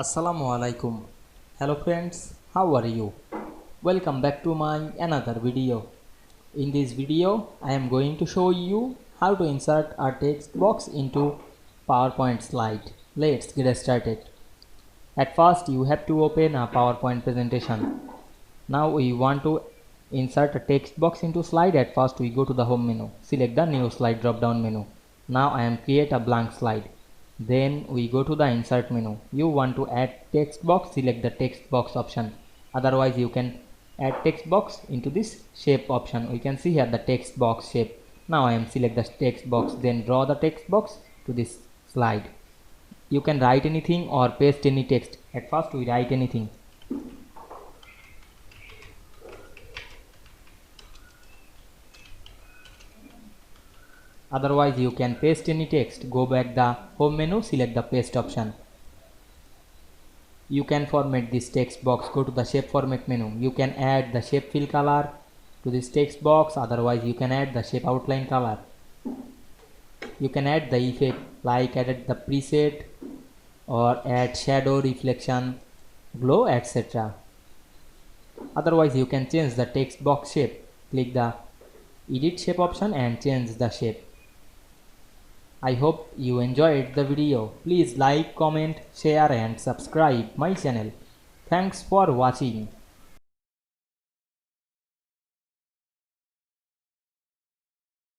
Assalamu Walaikum. Hello friends, how are you? Welcome back to my another video. In this video, I am going to show you how to insert a text box into PowerPoint slide. Let's get started. At first, you have to open a PowerPoint presentation. Now we want to insert a text box into slide. At first, we go to the home menu. Select the new slide drop down menu. Now I am create a blank slide. Then we go to the insert menu. You want to add text box, select the text box option. Otherwise you can add text box into this shape option. We can see here the text box shape. Now I am select the text box, then draw the text box to this slide. You can write anything or paste any text. At first we write anything. Otherwise you can paste any text. Go back the home menu, select the paste option. You can format this text box. Go to the shape format menu. You can add the shape fill color to this text box. Otherwise you can add the shape outline color. You can add the effect like add the preset or add shadow, reflection, glow, etc. Otherwise you can change the text box shape. Click the edit shape option and change the shape. I hope you enjoyed the video. Please like, comment, share and subscribe my channel. Thanks for watching.